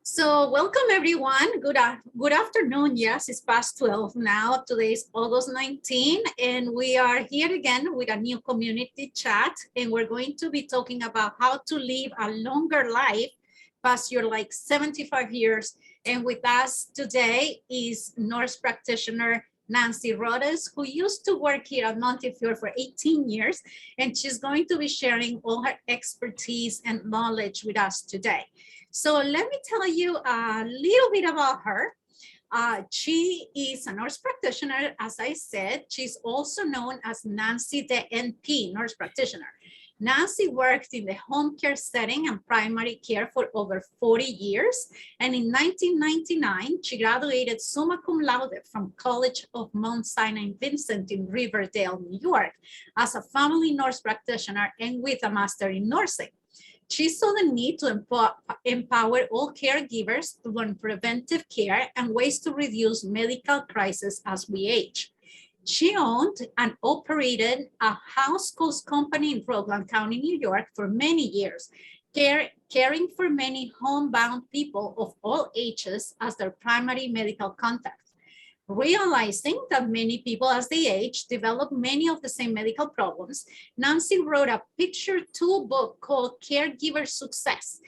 So welcome everyone. Good afternoon. Yes, it's past 12 now. Today is August 19 and we are here again with a new community chat, and we're going to be talking about how to live a longer life past your 75 years. And with us today is nurse practitioner Nancy Rodes, who used to work here at Montefiore for 18 years, and she's going to be sharing all her expertise and knowledge with us today. So let me tell you a little bit about her. She is a nurse practitioner, as I said. She's also known as Nancy the NP, nurse practitioner. Nancy worked in the home care setting and primary care for over 40 years. And in 1999, she graduated summa cum laude from College of Mount Sinai Vincent in Riverdale, New York, as a family nurse practitioner and with a master in nursing. She saw the need to empower all caregivers to learn preventive care and ways to reduce medical crises as we age. She owned and operated a house calls company in Rockland County, New York for many years, caring for many homebound people of all ages as their primary medical contact. Realizing that many people as they age develop many of the same medical problems, Nancy wrote a picture tool book called Caregiver Success,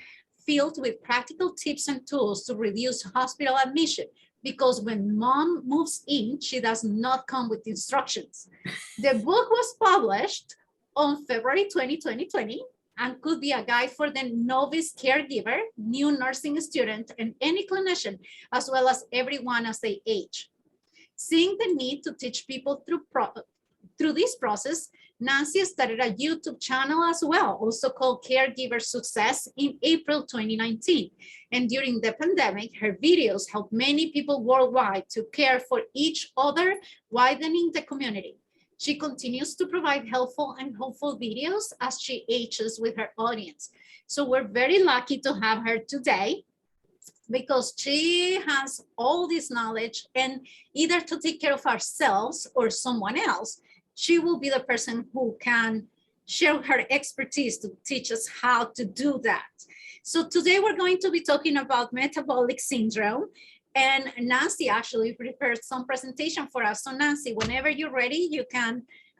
filled with practical tips and tools to reduce hospital admission, because when mom moves in, she does not come with instructions. The book was published on February 2020 and could be a guide for the novice caregiver, new nursing student, and any clinician, as well as everyone as they age. Seeing the need to teach people through this process, Nancy started a YouTube channel as well, also called Caregiver Success, in April 2019. And during the pandemic, her videos helped many people worldwide to care for each other, widening the community. She continues to provide helpful and hopeful videos as she ages with her audience. So we're very lucky to have her today, because she has all this knowledge, and either to take care of ourselves or someone else, she will be the person who can share her expertise to teach us how to do that. So today we're going to be talking about metabolic syndrome, and Nancy actually prepared some presentation for us. So Nancy, whenever you're ready,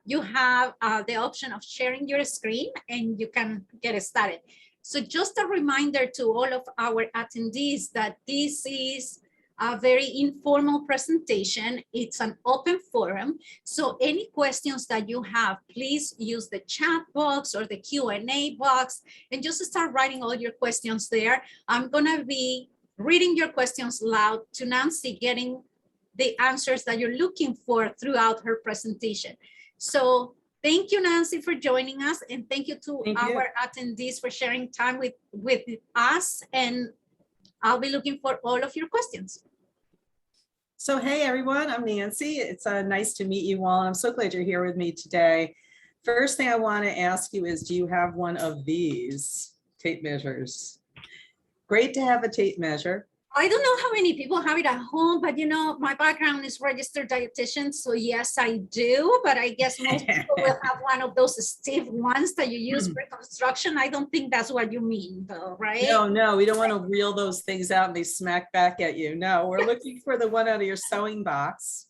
you have the option of sharing your screen and you can get started. So just a reminder to all of our attendees that this is a very informal presentation. It's an open forum. So any questions that you have, please use the chat box or the Q&A box and just start writing all your questions there. I'm gonna be reading your questions loud to Nancy, getting the answers that you're looking for throughout her presentation. So thank you, Nancy, for joining us, and thank you to our attendees for sharing time with us, and I'll be looking for all of your questions. So hey everyone, I'm Nancy. It's nice to meet you all. I'm so glad you're here with me today. First thing I want to ask you is, do you have one of these tape measures? Great to have a tape measure. I don't know how many people have it at home, but you know, my background is registered dietitian, so yes, I do. But I guess most people will have one of those stiff ones that you use for construction. I don't think that's what you mean, though, right? No, we don't want to reel those things out and they smack back at you. No, we're looking for the one out of your sewing box.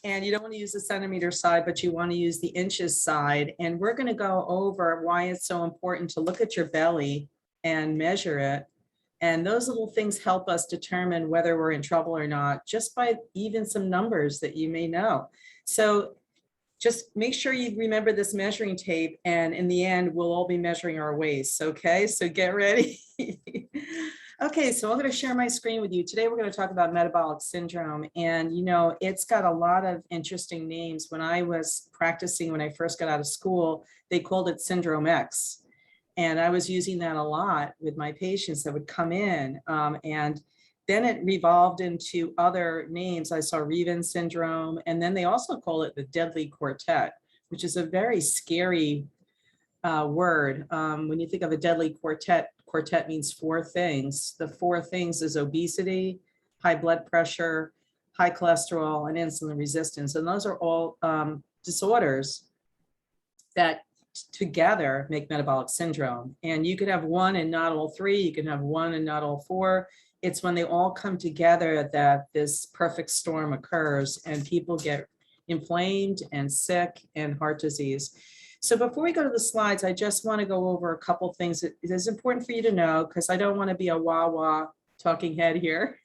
And you don't want to use the centimeter side, but you want to use the inches side. And we're going to go over why it's so important to look at your belly and measure it. And those little things help us determine whether we're in trouble or not, just by even some numbers that you may know. So just make sure you remember this measuring tape, and in the end, we'll all be measuring our waists, okay? So get ready. Okay, so I'm going to share my screen with you. Today, we're going to talk about metabolic syndrome. And, you know, it's got a lot of interesting names. When I was practicing, when I first got out of school, they called it Syndrome X. And I was using that a lot with my patients that would come in. And then it revolved into other names. I saw Reven syndrome. And then they also call it the deadly quartet, which is a very scary word. When you think of a deadly quartet, quartet means four things. The four things is obesity, high blood pressure, high cholesterol, and insulin resistance. And those are all disorders that together make metabolic syndrome. And you could have one and not all three. You can have one and not all four. It's when they all come together that this perfect storm occurs and people get inflamed and sick and heart disease. So before we go to the slides, I just want to go over a couple things that is important for you to know, because I don't want to be a wah-wah talking head here.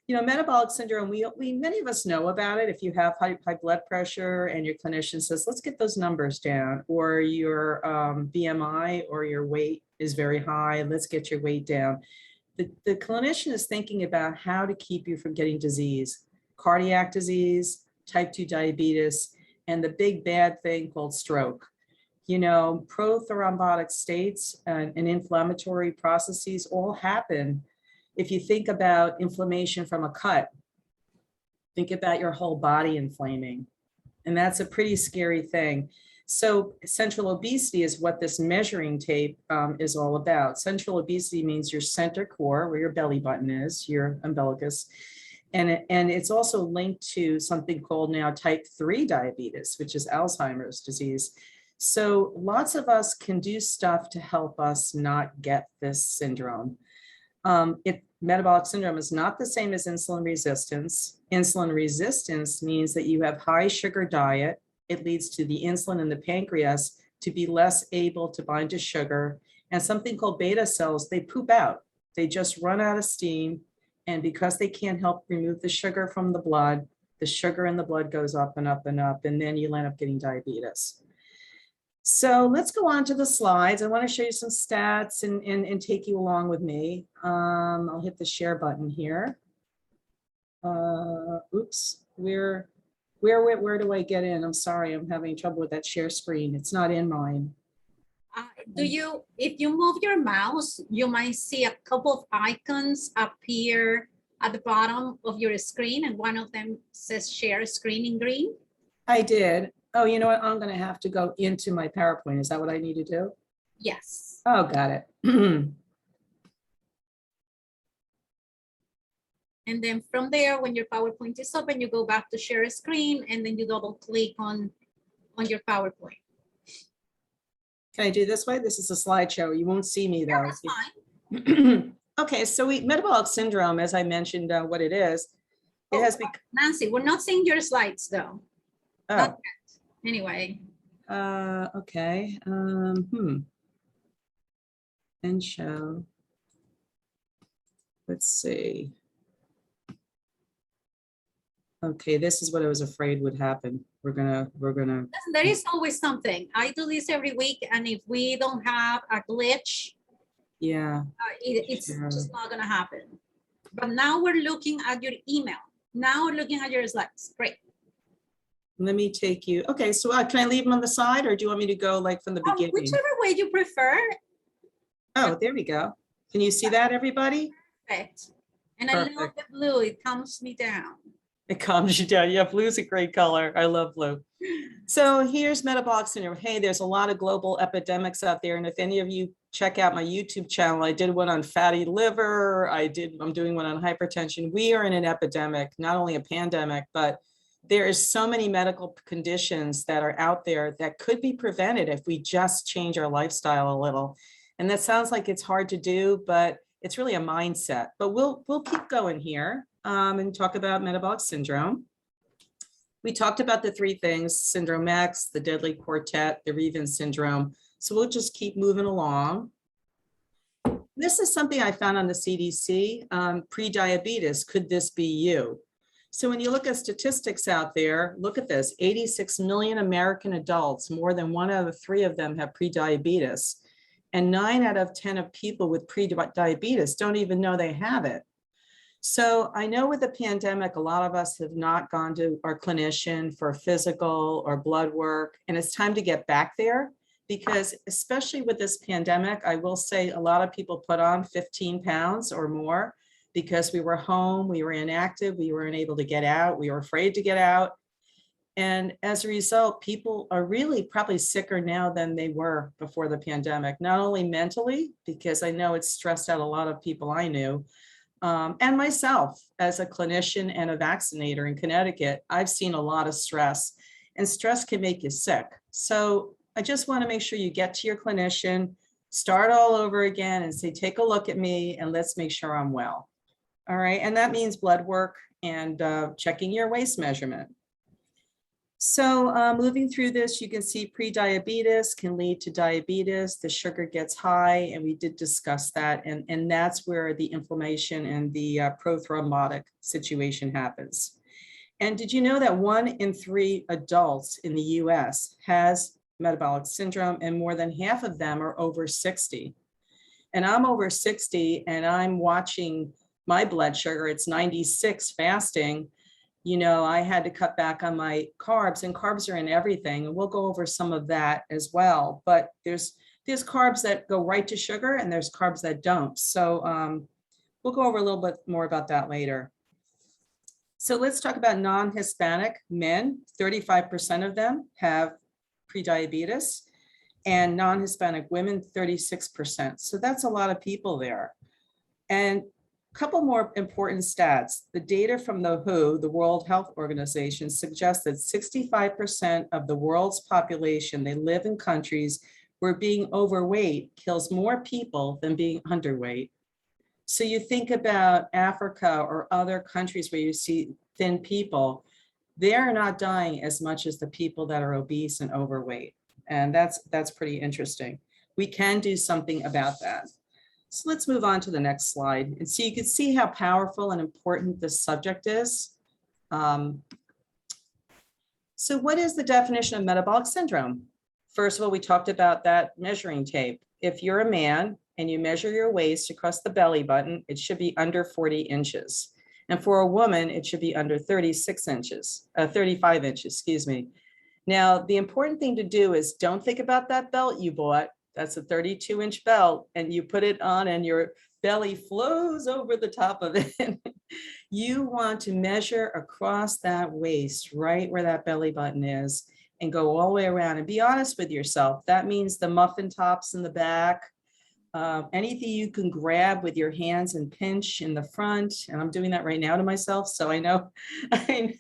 Metabolic syndrome, we many of us know about it. If you have high blood pressure and your clinician says, let's get those numbers down, or your BMI or your weight is very high, let's get your weight down. The clinician is thinking about how to keep you from getting disease, cardiac disease, type 2 diabetes, and the big bad thing called stroke. Prothrombotic states and inflammatory processes all happen. If you think about inflammation from a cut, think about your whole body inflaming. And that's a pretty scary thing. So central obesity is what this measuring tape is all about. Central obesity means your center core, where your belly button is, your umbilicus. And it's also linked to something called now type 3 diabetes, which is Alzheimer's disease. So lots of us can do stuff to help us not get this syndrome. Metabolic syndrome is not the same as insulin resistance. Insulin resistance means that you have high sugar diet. It leads to the insulin in the pancreas to be less able to bind to sugar. And something called beta cells, they poop out. They just run out of steam. And because they can't help remove the sugar from the blood, the sugar in the blood goes up and up and up, and then you'll end up getting diabetes. So let's go on to the slides. I want to show you some stats and take you along with me. I'll hit the share button here. Oops, where do I get in? I'm sorry, I'm having trouble with that share screen. It's not in mine. If you move your mouse, you might see a couple of icons appear at the bottom of your screen, and one of them says share screen in green. I did. Oh, you know what? I'm going to have to go into my PowerPoint. Is that what I need to do? Yes. Oh, got it. And then from there, when your PowerPoint is open, you go back to share a screen, and then you double click on your PowerPoint. Can I do this way? This is a slideshow. You won't see me though. Yeah, that's fine. Okay, so metabolic syndrome, as I mentioned, what it is, it has become. Nancy, we're not seeing your slides though. Oh. Not yet. Anyway. Okay. And show. Let's see. Okay, this is what I was afraid would happen. We're gonna. There is always something. I do this every week, and if we don't have a glitch, yeah, it's just not gonna happen. But now we're looking at your email. Now we're looking at your slides. Great. Let me take you. Okay, so can I leave them on the side, or do you want me to go like from the beginning? Whichever way you prefer. Oh, there we go. Can you see that, everybody? Perfect. And Perfect. I love the blue. It calms me down. It calms you down. Yeah, blue's a great color. I love blue. So here's metabolic syndrome. Hey, there's a lot of global epidemics out there. And if any of you check out my YouTube channel, I did one on fatty liver. I'm doing one on hypertension. We are in an epidemic, not only a pandemic, but there is so many medical conditions that are out there that could be prevented if we just change our lifestyle a little. And that sounds like it's hard to do, but it's really a mindset. But we'll keep going here. And talk about metabolic syndrome. We talked about the three things: syndrome X, the deadly quartet, the Reven syndrome. So we'll just keep moving along. This is something I found on the CDC, prediabetes. Could this be you? So when you look at statistics out there, look at this: 86 million American adults, more than 1 out of 3 of them have prediabetes. And 9 out of 10 of people with prediabetes don't even know they have it. So I know with the pandemic, a lot of us have not gone to our clinician for physical or blood work, and it's time to get back there, because especially with this pandemic, I will say a lot of people put on 15 pounds or more because we were home, we were inactive, we weren't able to get out, we were afraid to get out. And as a result, people are really probably sicker now than they were before the pandemic, not only mentally, because I know it's stressed out a lot of people I knew, and myself as a clinician and a vaccinator in Connecticut. I've seen a lot of stress. and stress can make you sick. So I just want to make sure you get to your clinician, start all over again and say, take a look at me and let's make sure I'm well. All right, and that means blood work and checking your waist measurement. So moving through this, you can see prediabetes can lead to diabetes. The sugar gets high, and we did discuss that. And that's where the inflammation and the prothrombotic situation happens. And did you know that 1 in 3 adults in the US has metabolic syndrome, and more than half of them are over 60? And I'm over 60, and I'm watching my blood sugar. It's 96 fasting. You know, I had to cut back on my carbs, and carbs are in everything. And we'll go over some of that as well. But there's carbs that go right to sugar, and there's carbs that don't. So we'll go over a little bit more about that later. So let's talk about non-Hispanic men. 35% of them have prediabetes, and non-Hispanic women, 36%. So that's a lot of people there. And a couple more important stats. The data from the WHO, the World Health Organization, suggests that 65% of the world's population, they live in countries where being overweight kills more people than being underweight. So you think about Africa or other countries where you see thin people, they're not dying as much as the people that are obese and overweight. And that's pretty interesting. We can do something about that. So let's move on to the next slide. And so you can see how powerful and important this subject is. So what is the definition of metabolic syndrome? First of all, we talked about that measuring tape. If you're a man and you measure your waist across the belly button, it should be under 40 inches. And for a woman, it should be under 35 inches, excuse me. Now, the important thing to do is don't think about that belt you bought. That's a 32-inch belt, and you put it on and your belly flows over the top of it. You want to measure across that waist, right where that belly button is, and go all the way around and be honest with yourself. That means the muffin tops in the back, anything you can grab with your hands and pinch in the front. And I'm doing that right now to myself. So I know I'm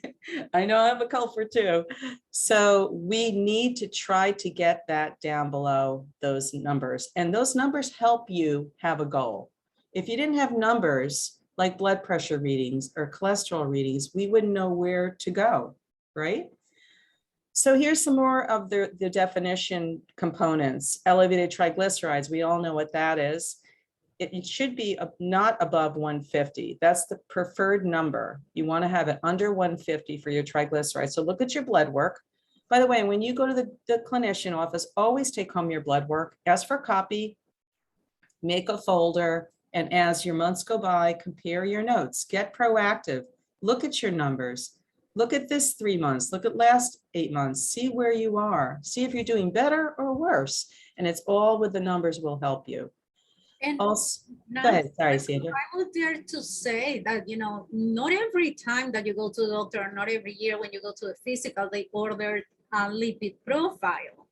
a culprit too. So we need to try to get that down below those numbers. And those numbers help you have a goal. If you didn't have numbers like blood pressure readings or cholesterol readings, we wouldn't know where to go, right? So here's some more of the definition components. Elevated triglycerides, we all know what that is. It should be not above 150. That's the preferred number. You want to have it under 150 for your triglycerides. So look at your blood work. By the way, when you go to the clinician office, always take home your blood work, ask for a copy, make a folder, and as your months go by, compare your notes, get proactive, look at your numbers. Look at this 3 months, look at last 8 months, see where you are, see if you're doing better or worse. And it's all with the numbers will help you. And Also, now, go ahead, sorry, Sandra. I would dare to say that, you know, not every time that you go to the doctor, not every year when you go to the physical, they order a lipid profile.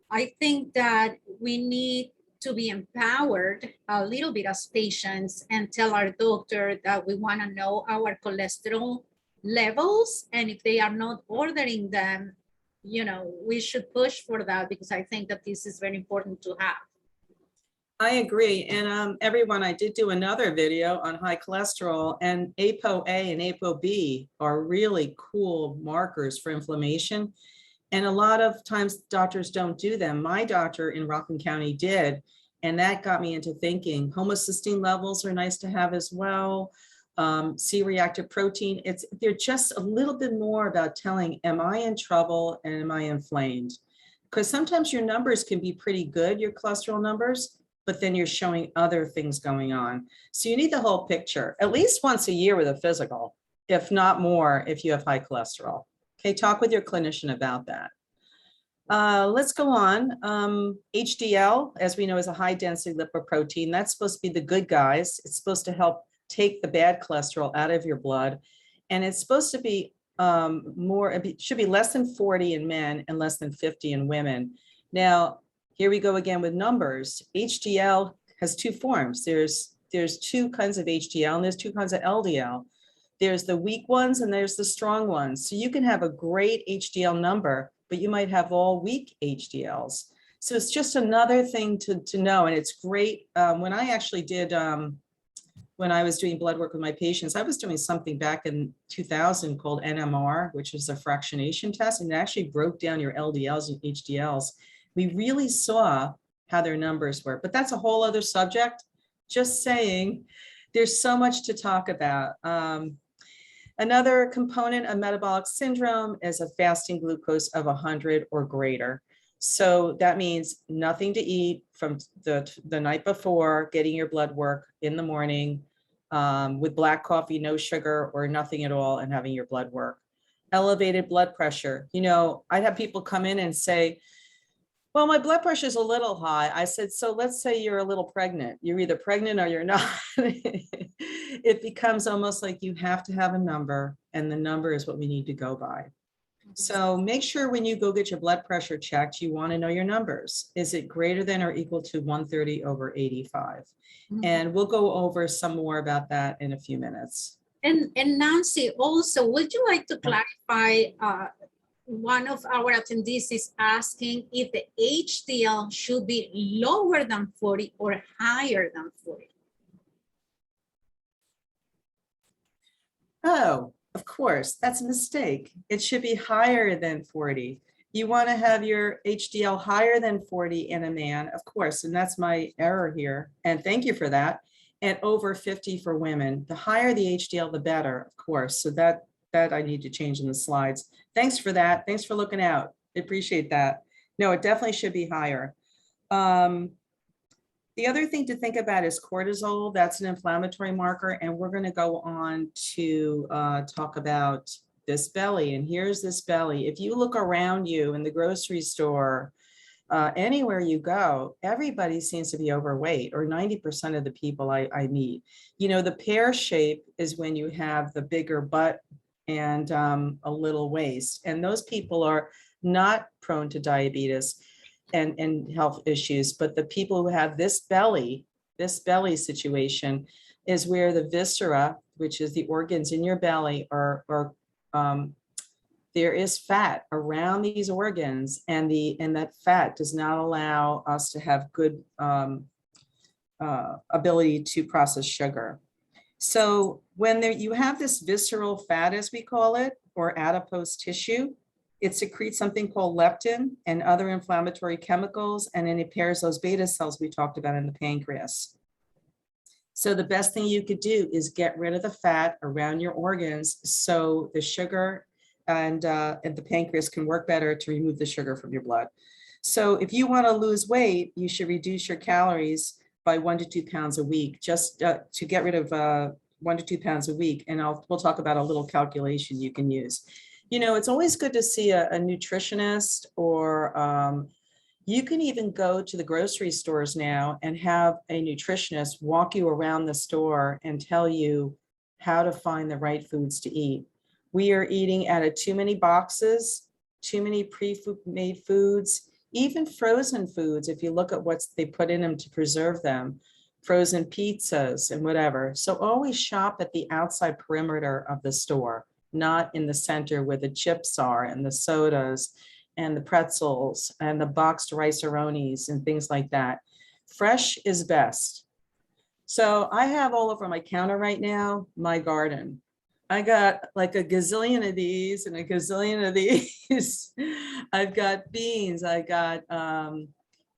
I think that we need to be empowered a little bit as patients and tell our doctor that we want to know our cholesterol levels, and if they are not ordering them, you know, we should push for that, because I think that this is very important to have. I agree. And everyone, I did do another video on high cholesterol, and ApoA and ApoB are really cool markers for inflammation. And a lot of times doctors don't do them. My doctor in Rockland County did, and that got me into thinking homocysteine levels are nice to have as well. C-reactive protein, they're just a little bit more about telling, am I in trouble and am I inflamed? Because sometimes your numbers can be pretty good, your cholesterol numbers, but then you're showing other things going on. So you need the whole picture, at least once a year with a physical, if not more, if you have high cholesterol. Okay, talk with your clinician about that. Let's go on. HDL, as we know, is a high density lipoprotein. That's supposed to be the good guys. It's supposed to help take the bad cholesterol out of your blood. And it's supposed to be it should be less than 40 in men and less than 50 in women. Now, here we go again with numbers. HDL has two forms. There's two kinds of HDL and there's two kinds of LDL. There's the weak ones and there's the strong ones. So you can have a great HDL number, but you might have all weak HDLs. So it's just another thing to know. And it's great. When I actually did, when I was doing blood work with my patients, I was doing something back in 2000 called NMR, which is a fractionation test, and it actually broke down your LDLs and HDLs. We really saw how their numbers were, but that's a whole other subject. Just saying, there's so much to talk about. Another component of metabolic syndrome is a fasting glucose of 100 or greater. So that means nothing to eat from the night before, getting your blood work in the morning with black coffee, no sugar or nothing at all, and having your blood work. Elevated blood pressure. You know, I'd have people come in and say, well, my blood pressure is a little high. I said, so let's say you're a little pregnant. You're either pregnant or you're not. It becomes almost like you have to have a number, and the number is what we need to go by. So make sure when you go get your blood pressure checked, you want to know your numbers. Is it greater than or equal to 130/85? And we'll go over some more about that in a few minutes. And Nancy, also, would you like to clarify, one of our attendees is asking if the HDL should be lower than 40 or higher than 40? Oh, of course, that's a mistake. It should be higher than 40. You want to have your HDL higher than 40 in a man, of course, and that's my error here. And thank you for that. And over 50 for women. The higher the HDL, the better, of course. So that I need to change in the slides. Thanks for that. Thanks for looking out. I appreciate that. No, it definitely should be higher. The other thing to think about is cortisol. That's an inflammatory marker. And we're going to go on to talk about this belly. And here's this belly. If you look around you in the grocery store, anywhere you go, everybody seems to be overweight, or 90% of the people I meet. You know, the pear shape is when you have the bigger butt and a little waist. And those people are not prone to diabetes and health issues, but the people who have this belly situation is where the viscera, which is the organs in your belly, are there is fat around these organs, and that fat does not allow us to have good ability to process sugar. So when you have this visceral fat, as we call it, or adipose tissue, it secretes something called leptin and other inflammatory chemicals, and then it impairs those beta cells we talked about in the pancreas. So the best thing you could do is get rid of the fat around your organs so the sugar and the pancreas can work better to remove the sugar from your blood. So if you want to lose weight, you should reduce your calories by 1 to 2 pounds a week, just to get rid of 1 to 2 pounds a week. And we'll talk about a little calculation you can use. You know, it's always good to see a nutritionist, or you can even go to the grocery stores now and have a nutritionist walk you around the store and tell you how to find the right foods to eat. We are eating out of too many boxes, too many pre-made foods, even frozen foods, if you look at what they put in them to preserve them, frozen pizzas and whatever. So always shop at the outside perimeter of the store, not in the center where the chips are and the sodas and the pretzels and the boxed rice-a-ronis and things like that. Fresh is best. So I have all over my counter right now, my garden. I got like a gazillion of these and a gazillion of these. I've got beans. I got,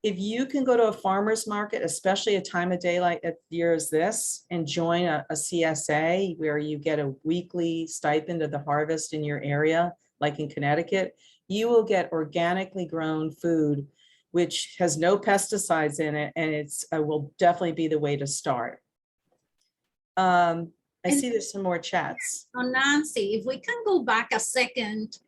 if you can go to a farmer's market, especially a time of day like a year as this, and join a CSA where you get a weekly stipend of the harvest in your area, like in Connecticut, you will get organically grown food, which has no pesticides in it, and it will definitely be the way to start. I see there's some more chats. So Nancy, if we can go back a second,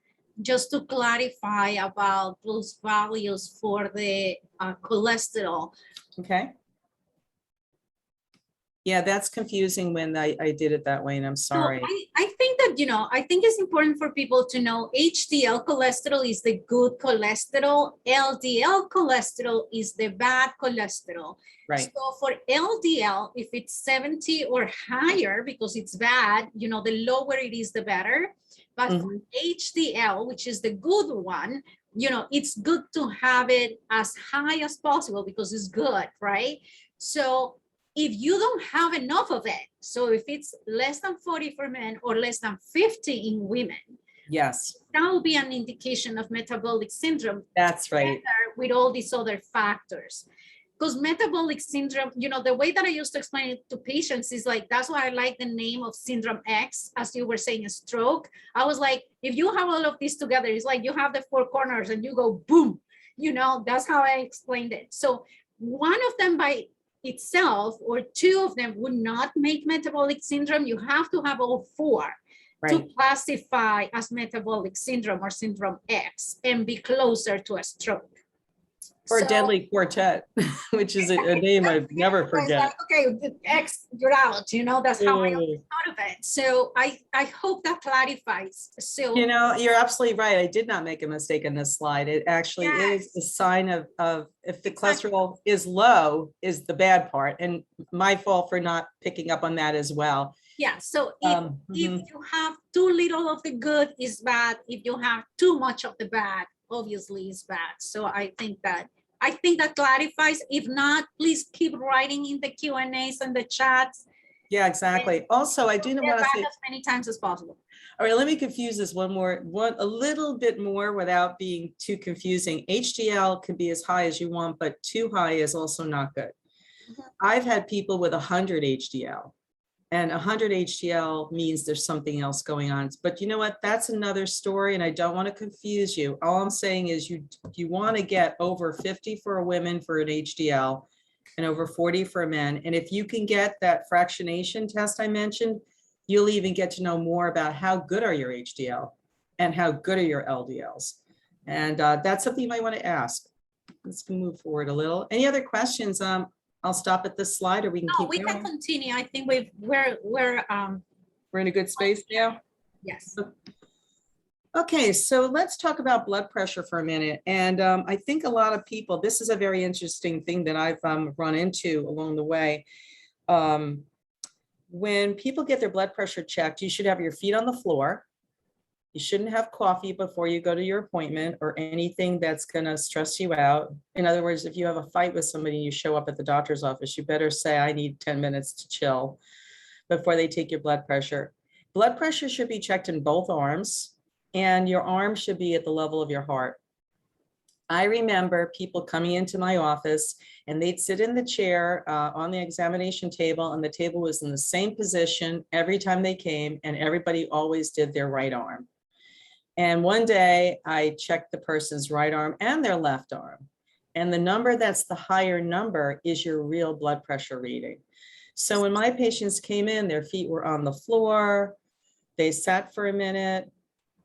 just to clarify about those values for the cholesterol. Okay. Yeah, that's confusing when I did it that way, and I'm sorry. So I think that I think it's important for people to know HDL cholesterol is the good cholesterol. LDL cholesterol is the bad cholesterol. Right. So for LDL, if it's 70 or higher, because it's bad, the lower it is, the better. But for HDL, which is the good one, it's good to have it as high as possible because it's good, right? So if you don't have enough of it, so if it's less than 40 for men or less than 50 in women, yes, that will be an indication of metabolic syndrome. That's right. With all these other factors. Because metabolic syndrome, the way that I used to explain it to patients is like, that's why I like the name of syndrome X, as you were saying, a stroke. I was like, if you have all of these together, it's like you have the four corners and you go boom, that's how I explained it. So one of them by itself or two of them would not make metabolic syndrome. You have to have all four to classify as metabolic syndrome or syndrome X and be closer to a stroke. Or deadly quartet, which is a name I'd never forget. Like, okay, X, you're out. That's how I thought of it. So I hope that clarifies. So you're absolutely right. I did not make a mistake in this slide. It actually is a sign of if the cholesterol is low, is the bad part, and my fault for not picking up on that as well. Yeah. So if you have too little of the good, is bad. If you have too much of the bad, obviously is bad. So I think that clarifies. If not, please keep writing in the Q&As and the chats. Yeah, exactly. Also, I do want to say as many times as possible. All right, let me confuse this a little bit more without being too confusing. HDL can be as high as you want, but too high is also not good. I've had people with 100 HDL. And 100 HDL means there's something else going on. But you know what? That's another story, and I don't want to confuse you. All I'm saying is you want to get over 50 for a woman for an HDL and over 40 for men. And if you can get that fractionation test I mentioned, you'll even get to know more about how good are your HDL and how good are your LDLs. And that's something you might want to ask. Let's move forward a little. Any other questions? I'll stop at this slide, or we can keep going. Can continue. I think we're in a good space now. Yes. Okay, so let's talk about blood pressure for a minute. And I think a lot of people, this is a very interesting thing that I've run into along the way. When people get their blood pressure checked, you should have your feet on the floor. You shouldn't have coffee before you go to your appointment or anything that's going to stress you out. In other words, if you have a fight with somebody, you show up at the doctor's office, you better say, I need 10 minutes to chill before they take your blood pressure. Blood pressure should be checked in both arms, and your arm should be at the level of your heart. I remember people coming into my office and they'd sit in the chair on the examination table, and the table was in the same position every time they came, and everybody always did their right arm. And one day I checked the person's right arm and their left arm. And the number that's the higher number is your real blood pressure reading. So when my patients came in, their feet were on the floor. They sat for a minute.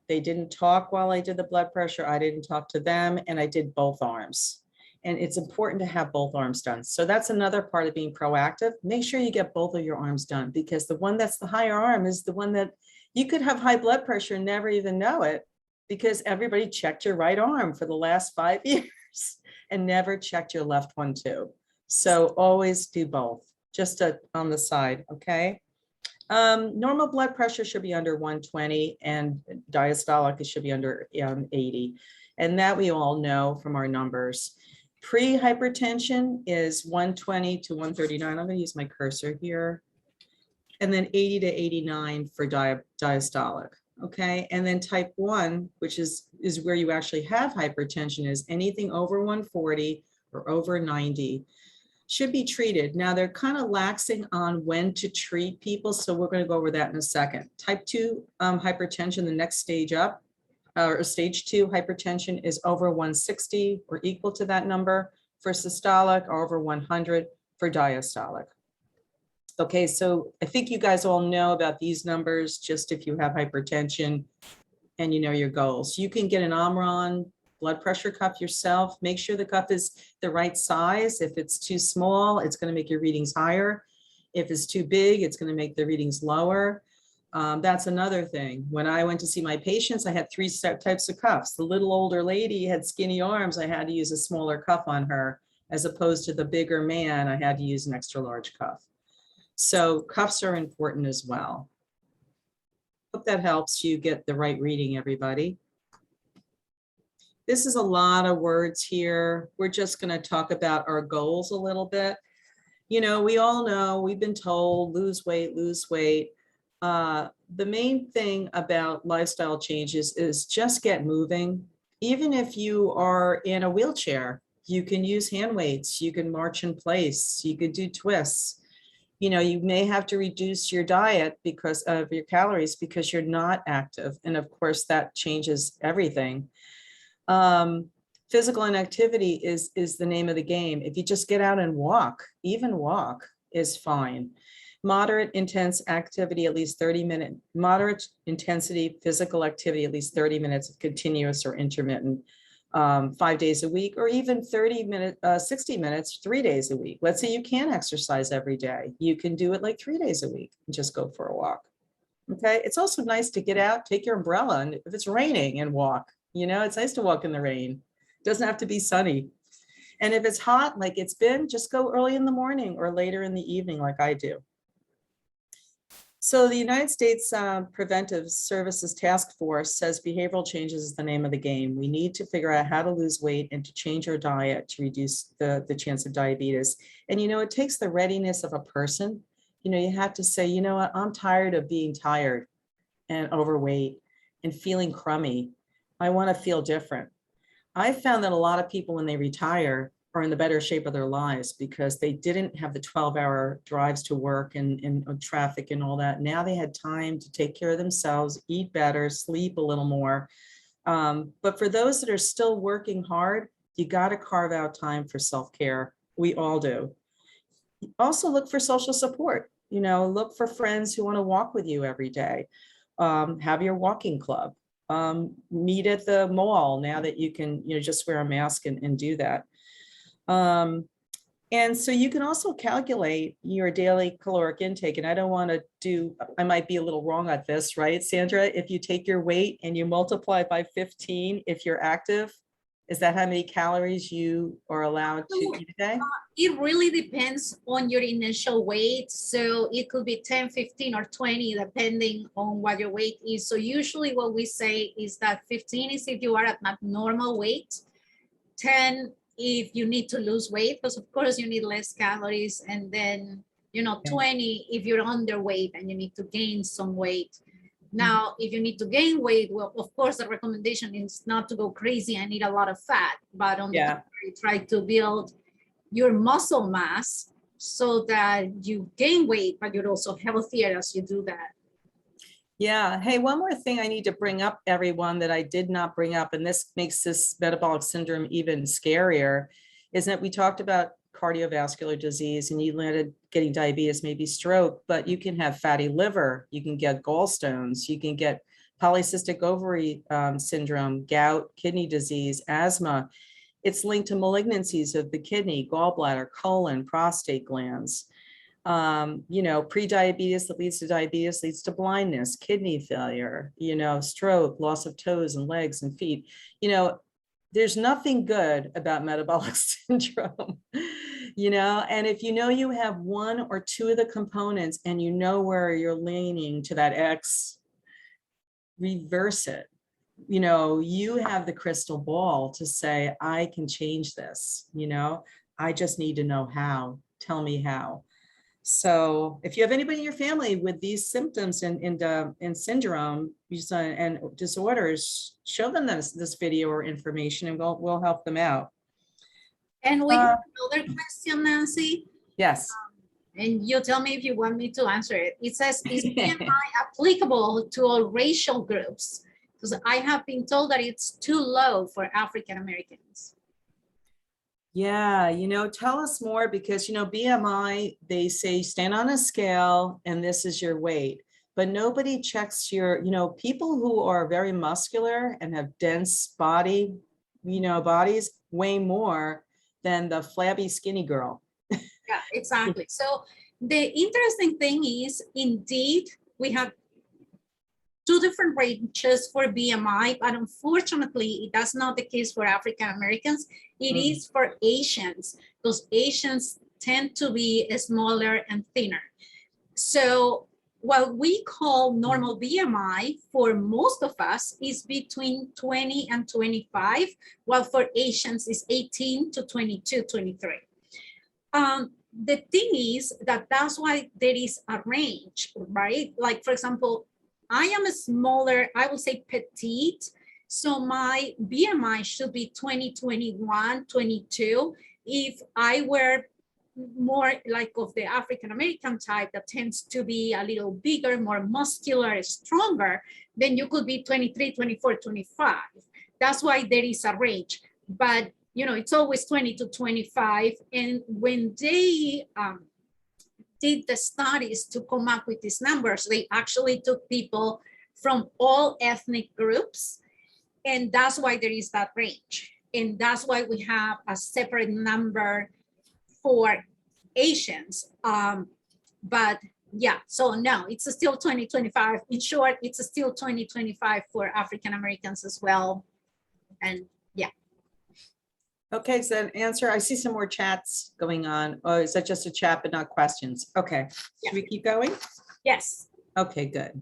They didn't talk while I did the blood pressure. I didn't talk to them, and I did both arms. And it's important to have both arms done. So that's another part of being proactive. Make sure you get both of your arms done, because the one that's the higher arm is the one that you could have high blood pressure and never even know it, because everybody checked your right arm for the last 5 years and never checked your left one too. So always do both, just on the side, okay? Normal blood pressure should be under 120, and diastolic it should be under 80. And that we all know from our numbers. Pre-hypertension is 120 to 139. I'm going to use my cursor here. And then 80 to 89 for diastolic. Okay. And then type 1, which is where you actually have hypertension, is anything over 140 or over 90 should be treated. Now they're kind of laxing on when to treat people, so we're going to go over that in a second. Type 2 hypertension, the next stage up, or stage 2 hypertension, is over 160 or equal to that number for systolic, or over 100 for diastolic. Okay, so I think you guys all know about these numbers, just if you have hypertension and you know your goals. You can get an Omron blood pressure cuff yourself. Make sure the cuff is the right size. If it's too small, it's going to make your readings higher. If it's too big, it's going to make the readings lower. That's another thing. When I went to see my patients, I had three types of cuffs. The little older lady had skinny arms. I had to use a smaller cuff on her, as opposed to the bigger man, I had to use an extra large cuff. So cuffs are important as well. Hope that helps you get the right reading, everybody. This is a lot of words here. We're just going to talk about our goals a little bit. You know, we all know, we've been told, lose weight, lose weight. The main thing about lifestyle changes is just get moving. Even if you are in a wheelchair, you can use hand weights, you can march in place, you could do twists. You know, you may have to reduce your diet because of your calories because you're not active. And of course, that changes everything. Physical inactivity is the name of the game. If you just get out and walk, even walk is fine. Moderate intense activity, at least 30-minute, moderate intensity physical activity, at least 30 minutes of continuous or intermittent, 5 days a week, or even 60 minutes, 3 days a week. Let's say you can exercise every day. You can do it like 3 days a week and just go for a walk. Okay. It's also nice to get out, take your umbrella, and if it's raining, and walk. You know, it's nice to walk in the rain. It doesn't have to be sunny. And if it's hot, like it's been, just go early in the morning or later in the evening, like I do. So the United States Preventive Services Task Force says behavioral changes is the name of the game. We need to figure out how to lose weight and to change our diet to reduce the chance of diabetes. And, you know, it takes the readiness of a person. You know, you have to say, you know what, I'm tired of being tired and overweight and feeling crummy. I want to feel different. I found that a lot of people, when they retire, are in the better shape of their lives because they didn't have the 12-hour drives to work and traffic and all that. Now they had time to take care of themselves, eat better, sleep a little more. But for those that are still working hard, you got to carve out time for self-care. We all do. Also look for social support. You know, look for friends who want to walk with you every day. Have your walking club. Meet at the mall now that you can, you know, just wear a mask and do that. And so you can also calculate your daily caloric intake. And I don't want to do, I might be a little wrong at this, right, Sandra? If you take your weight and you multiply by 15, if you're active, is that how many calories you are allowed to eat a day? It really depends on your initial weight. So it could be 10, 15, or 20, depending on what your weight is. So usually what we say is that 15 is if you are at normal weight, 10 if you need to lose weight, because of course you need less calories, and then, you know, 20 if you're underweight and you need to gain some weight. Now, if you need to gain weight, well, of course, the recommendation is not to go crazy and eat a lot of fat, but on the contrary, try to build your muscle mass so that you gain weight, but you're also healthier as you do that. Yeah. Hey, one more thing I need to bring up, everyone, that I did not bring up, and this makes this metabolic syndrome even scarier, is that we talked about cardiovascular disease and you landed getting diabetes, maybe stroke, but you can have fatty liver, you can get gallstones, you can get polycystic ovary syndrome, gout, kidney disease, asthma. It's linked to malignancies of the kidney, gallbladder, colon, prostate glands. You know, pre-diabetes that leads to diabetes leads to blindness, kidney failure, you know, stroke, loss of toes and legs and feet. You know, there's nothing good about metabolic syndrome, you know, and if you know you have one or two of the components and you know where you're leaning to that X, reverse it. You know, you have the crystal ball to say, I can change this, you know, I just need to know how. Tell me how. So if you have anybody in your family with these symptoms and syndrome and disorders, show them this video or information and we'll help them out. And we have another question, Nancy. Yes. And you tell me if you want me to answer it. It says, is BMI applicable to all racial groups? Because I have been told that it's too low for African Americans. Yeah, you know, tell us more, because, you know, BMI, they say stand on a scale and this is your weight, but nobody checks your, you know, people who are very muscular and have dense body, you know, bodies weigh more than the flabby skinny girl. Yeah, exactly. So the interesting thing is, indeed, we have two different ranges for BMI, but unfortunately, that's not the case for African Americans. It is for Asians. Those Asians tend to be smaller and thinner. So what we call normal BMI for most of us is between 20 and 25, while for Asians is 18 to 22, 23. The thing is that that's why there is a range, right? Like, for example, I am a smaller, I would say petite, so my BMI should be 20, 21, 22. If I were more like of the African American type that tends to be a little bigger, more muscular, stronger, then you could be 23, 24, 25. That's why there is a range. But you know, it's always 20 to 25. And when they did the studies to come up with these numbers, they actually took people from all ethnic groups. And that's why there is that range. And that's why we have a separate number for Asians. But yeah, so no, it's still 2025. In short, it's still 2025 for African Americans as well. And yeah. Okay, so answer, I see some more chats going on. Oh, is that just a chat but not questions? Okay, should we keep going? Yes. Okay, good.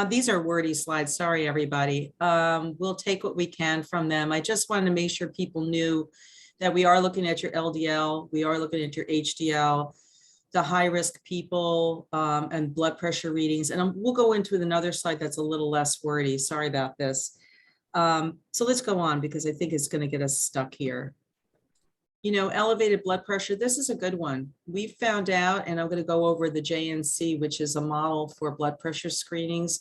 These are wordy slides. Sorry, everybody. We'll take what we can from them. I just wanted to make sure people knew that we are looking at your LDL, we are looking at your HDL, the high-risk people, and blood pressure readings. And we'll go into another slide that's a little less wordy. Sorry about this. So let's go on because I think it's going to get us stuck here. You know, elevated blood pressure, this is a good one. We found out, and I'm going to go over the JNC, which is a model for blood pressure screenings.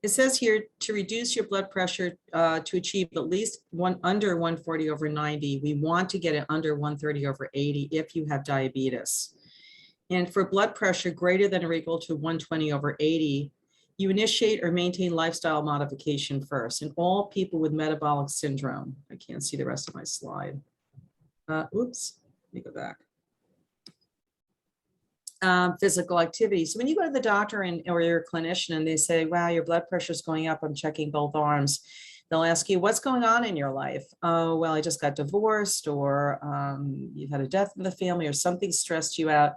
It says here to reduce your blood pressure to achieve at least under 140/90. We want to get it under 130/80 if you have diabetes. And for blood pressure greater than or equal to 120/80, you initiate or maintain lifestyle modification first. In all people with metabolic syndrome, I can't see the rest of my slide. Oops, let me go back. Physical activity. So when you go to the doctor or your clinician and they say, wow, your blood pressure is going up, I'm checking both arms. They'll ask you, what's going on in your life? Oh, well, I just got divorced, or you've had a death in the family, or something stressed you out.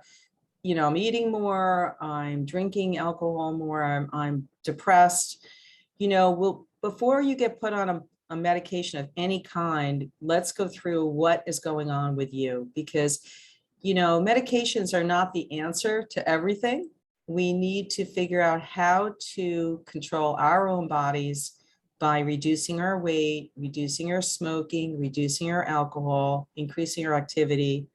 You know, I'm eating more, I'm drinking alcohol more, I'm depressed. You know, before you get put on a medication of any kind, let's go through what is going on with you, because, you know, medications are not the answer to everything. We need to figure out how to control our own bodies by reducing our weight, reducing our smoking, reducing our alcohol, increasing our activity.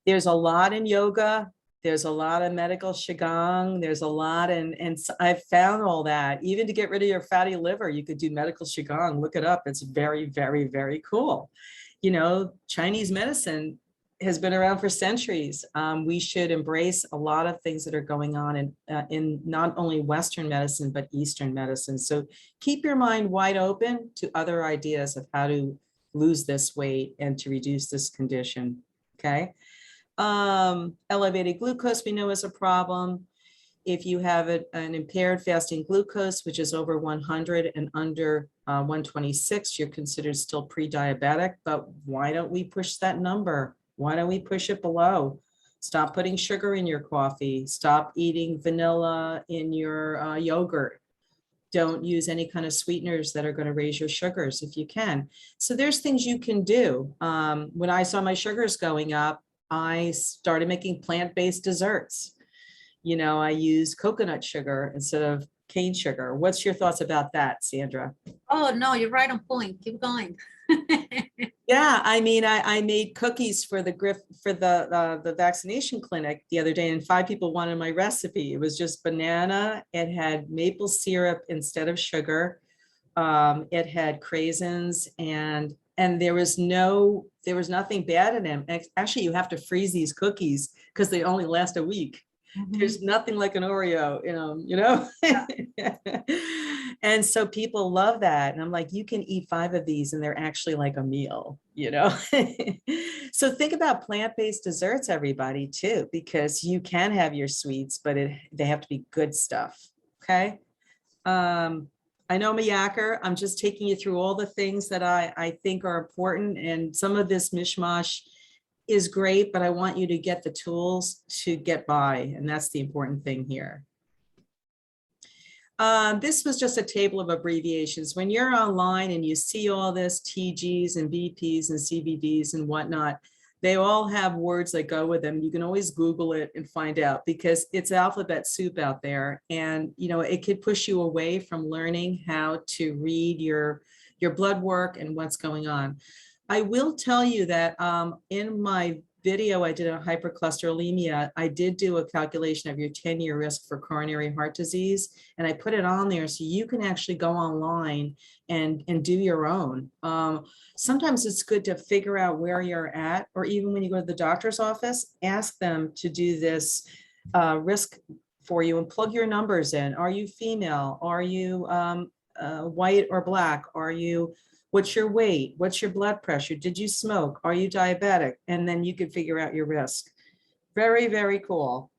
There's a lot in yoga. There's a lot of medical qigong. There's a lot, and I've found all that. Even to get rid of your fatty liver, you could do medical qigong. Look it up. It's very, very, very cool. You know, Chinese medicine has been around for centuries. We should embrace a lot of things that are going on in not only Western medicine, but Eastern medicine. So keep your mind wide open to other ideas of how to lose this weight and to reduce this condition, okay? Elevated glucose we know is a problem. If you have an impaired fasting glucose, which is over 100 and under 126, you're considered still pre-diabetic, but why don't we push that number? Why don't we push it below? Stop putting sugar in your coffee. Stop eating vanilla in your yogurt. Don't use any kind of sweeteners that are going to raise your sugars if you can. So there's things you can do. When I saw my sugars going up, I started making plant-based desserts. You know, I use coconut sugar instead of cane sugar. What's your thoughts about that, Sandra? Oh, no, you're right on point. Keep going. Yeah, I mean, I made cookies for the vaccination clinic the other day, and 5 people wanted my recipe. It was just banana. It had maple syrup instead of sugar. It had craisins, and there was nothing bad in them. Actually, you have to freeze these cookies because they only last a week. Mm-hmm. There's nothing like an Oreo in them, you know? Yeah. And so people love that. And I'm like, you can eat 5 of these and they're actually like a meal, you know? So think about plant-based desserts, everybody, too, because you can have your sweets, but they have to be good stuff, okay? I know I'm a yacker. I'm just taking you through all the things that I think are important, and some of this mishmash is great, but I want you to get the tools to get by, and that's the important thing here. This was just a table of abbreviations. When you're online and you see all this TGs and BPs and CVDs and whatnot, they all have words that go with them. You can always Google it and find out, because it's alphabet soup out there. And, you know, it could push you away from learning how to read your blood work and what's going on. I will tell you that in my video I did on hypercholesterolemia, I did do a calculation of your 10-year risk for coronary heart disease, and I put it on there so you can actually go online and do your own. Sometimes it's good to figure out where you're at, or even when you go to the doctor's office, ask them to do this risk for you and plug your numbers in. Are you female? Are you white or black? What's your weight? What's your blood pressure? Did you smoke? Are you diabetic? And then you can figure out your risk. Very, very cool.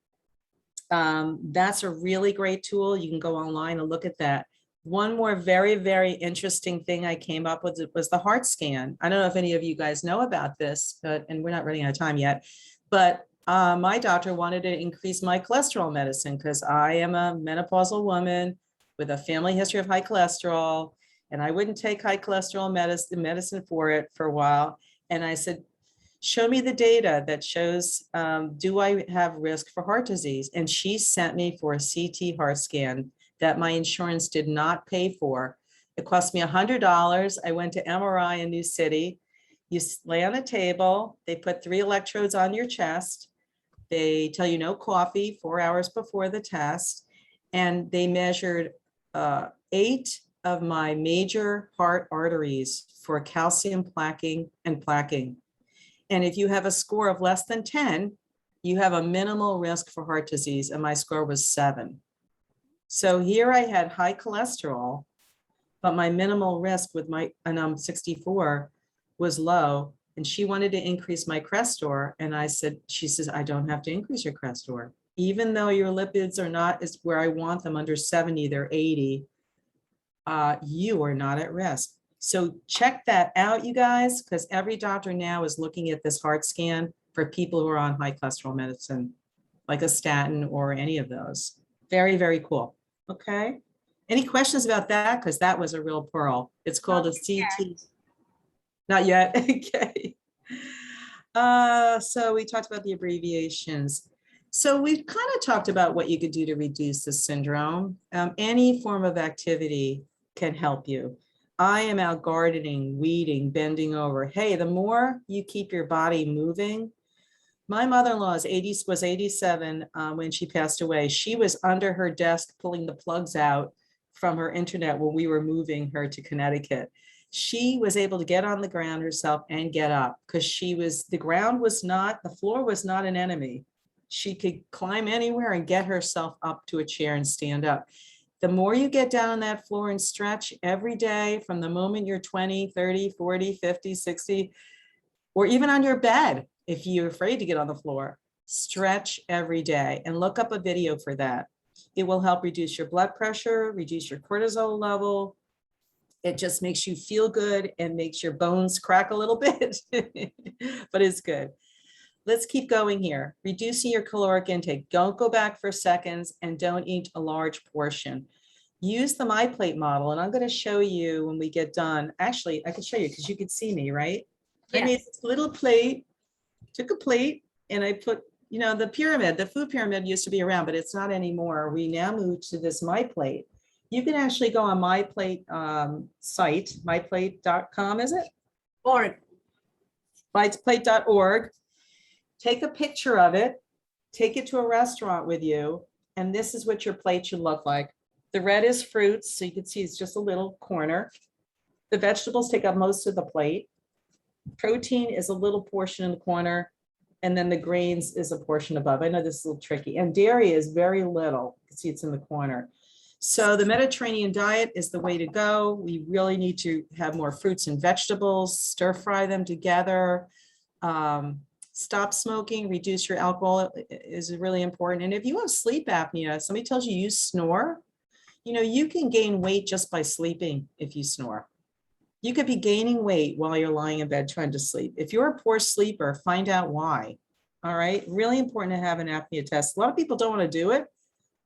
That's a really great tool. You can go online and look at that. One more very, very interesting thing I came up with was the heart scan. I don't know if any of you guys know about this, and we're not running out of time yet, but my doctor wanted to increase my cholesterol medicine because I am a menopausal woman with a family history of high cholesterol. And I wouldn't take high cholesterol medicine for it for a while. And I said, show me the data that shows, do I have risk for heart disease? And she sent me for a CT heart scan that my insurance did not pay for. It cost me $100. I went to MRI in New City. You lay on a table, they put 3 electrodes on your chest. They tell you no coffee 4 hours before the test. And they measured 8 of my major heart arteries for calcium plaquing and plaquing. And if you have a score of less than 10, you have a minimal risk for heart disease. And my score was 7. So here I had high cholesterol, but my minimal risk with and I'm 64, was low. And she wanted to increase my Crestor. And she says, I don't have to increase your Crestor. Even though your lipids are not as where I want them, under 70, they're 80. You are not at risk. So check that out, you guys, because every doctor now is looking at this heart scan for people who are on high cholesterol medicine, like a statin or any of those. Very, very cool. Okay. Any questions about that? Because that was a real pearl. It's called a CT. Not yet. Okay. So we talked about the abbreviations. So we've kind of talked about what you could do to reduce the syndrome. Any form of activity can help you. I am out gardening, weeding, bending over. Hey, the more you keep your body moving. My mother-in-law was 87 when she passed away. She was under her desk pulling the plugs out from her internet when we were moving her to Connecticut. She was able to get on the ground herself and get up because the floor was not an enemy. She could climb anywhere and get herself up to a chair and stand up. The more you get down on that floor and stretch every day from the moment you're 20, 30, 40, 50, 60, or even on your bed, if you're afraid to get on the floor, stretch every day and look up a video for that. It will help reduce your blood pressure, reduce your cortisol level. It just makes you feel good and makes your bones crack a little bit, but it's good. Let's keep going here. Reducing your caloric intake. Don't go back for seconds and don't eat a large portion. Use the MyPlate model, and I'm going to show you when we get done. Actually, I can show you because you could see me, right? Yes. I made this little plate, took a plate, and I put, the pyramid, the food pyramid used to be around, but it's not anymore. We now move to this MyPlate. You can actually go on MyPlate site, myplate.com, is it? Org. MyPlate.org. Take a picture of it, take it to a restaurant with you, and this is what your plate should look like. The red is fruits, so you can see it's just a little corner. The vegetables take up most of the plate. Protein is a little portion in the corner, and then the grains is a portion above. I know this is a little tricky. And dairy is very little. You can see it's in the corner. So the Mediterranean diet is the way to go. We really need to have more fruits and vegetables, stir fry them together. Stop smoking, reduce your alcohol is really important. And if you have sleep apnea, somebody tells you snore, You know, you can gain weight just by sleeping if you snore. You could be gaining weight while you're lying in bed trying to sleep. If you're a poor sleeper, find out why. All right. Really important to have an apnea test. A lot of people don't want to do it,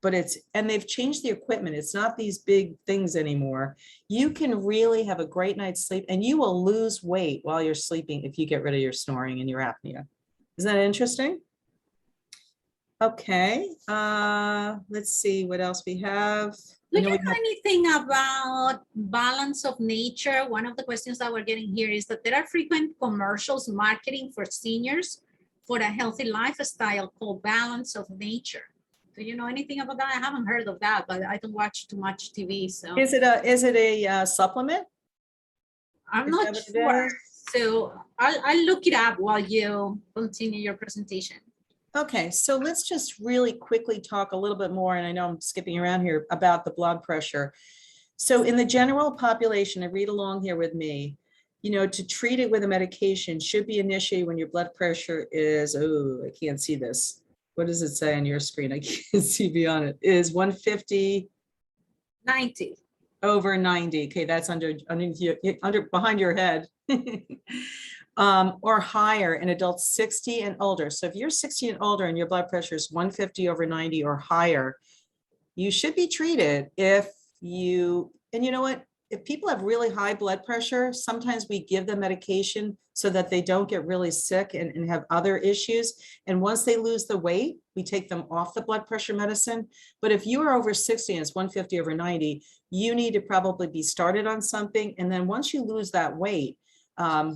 but and they've changed the equipment. It's not these big things anymore. You can really have a great night's sleep and you will lose weight while you're sleeping if you get rid of your snoring and your apnea. Isn't that interesting? Okay. Let's see what else we have. Do you know anything about balance of nature? One of the questions that we're getting here is that there are frequent commercials marketing for seniors for a healthy lifestyle called balance of nature. Do you know anything about that? I haven't heard of that, but I don't watch too much TV. So is it a supplement? I'm not sure. So I'll look it up while you continue your presentation. Okay, so let's just really quickly talk a little bit more, and I know I'm skipping around here, about the blood pressure. So in the general population, and read along here with me, you know, to treat it with a medication should be initiated when your blood pressure is, oh, I can't see this. What does it say on your screen? I can't see beyond it. Is 150? 90. Over 90. Okay, that's under behind your head. Or higher in adults 60 and older. So if you're 60 and older and your blood pressure is 150 over 90 or higher, you should be treated. And you know what? If people have really high blood pressure, sometimes we give them medication so that they don't get really sick and have other issues. And once they lose the weight, we take them off the blood pressure medicine. But if you are over 60 and it's 150 over 90, you need to probably be started on something. And then once you lose that weight,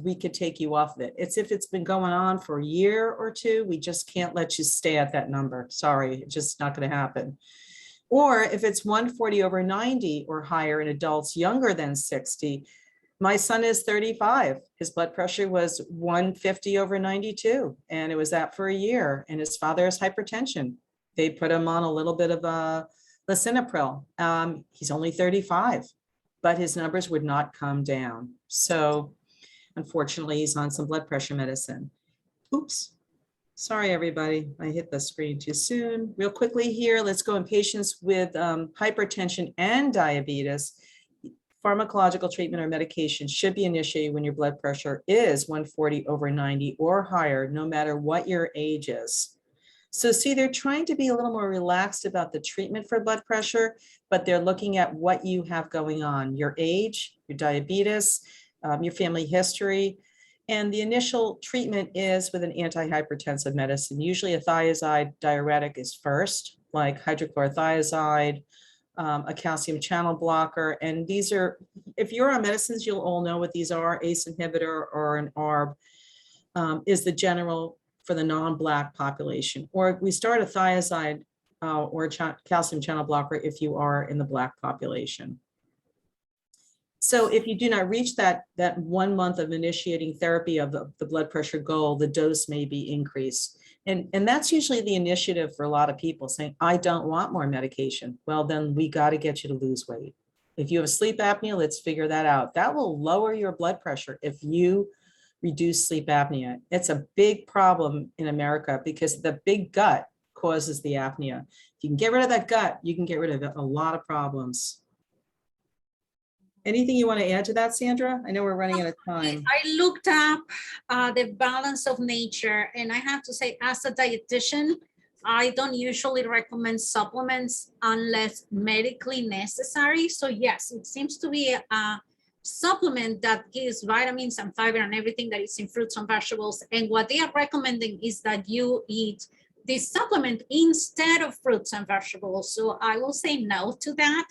we could take you off of it. It's if it's been going on for a year or two, we just can't let you stay at that number. Sorry, it's just not going to happen. Or if it's 140 over 90 or higher in adults younger than 60, my son is 35. His blood pressure was 150 over 92, and it was that for a year. And his father has hypertension. They put him on a little bit of a lisinopril. He's only 35, but his numbers would not come down. So unfortunately, he's on some blood pressure medicine. Oops. Sorry, everybody. I hit the screen too soon. Real quickly here, let's go in patients with hypertension and diabetes. Pharmacological treatment or medication should be initiated when your blood pressure is 140 over 90 or higher, no matter what your age is. So see, they're trying to be a little more relaxed about the treatment for blood pressure, but they're looking at what you have going on, your age, your diabetes, your family history. And the initial treatment is with an antihypertensive medicine. Usually a thiazide diuretic is first, like hydrochlorothiazide, a calcium channel blocker. And these are, if you're on medicines, you'll all know what these are. ACE inhibitor or an ARB is the general for the non-Black population. Or we start a thiazide or calcium channel blocker if you are in the Black population. So if you do not reach that 1 month of initiating therapy of the blood pressure goal, the dose may be increased. And that's usually the initiative for a lot of people saying, I don't want more medication. Well, then we got to get you to lose weight. If you have sleep apnea, let's figure that out. That will lower your blood pressure if you reduce sleep apnea. It's a big problem in America because the big gut causes the apnea. If you can get rid of that gut, you can get rid of a lot of problems. Anything you want to add to that, Sandra? I know we're running out of time. I looked up the balance of nature, and I have to say, as a dietitian, I don't usually recommend supplements unless medically necessary. So yes, it seems to be a supplement that gives vitamins and fiber and everything that is in fruits and vegetables. And what they are recommending is that you eat this supplement instead of fruits and vegetables. So I will say no to that.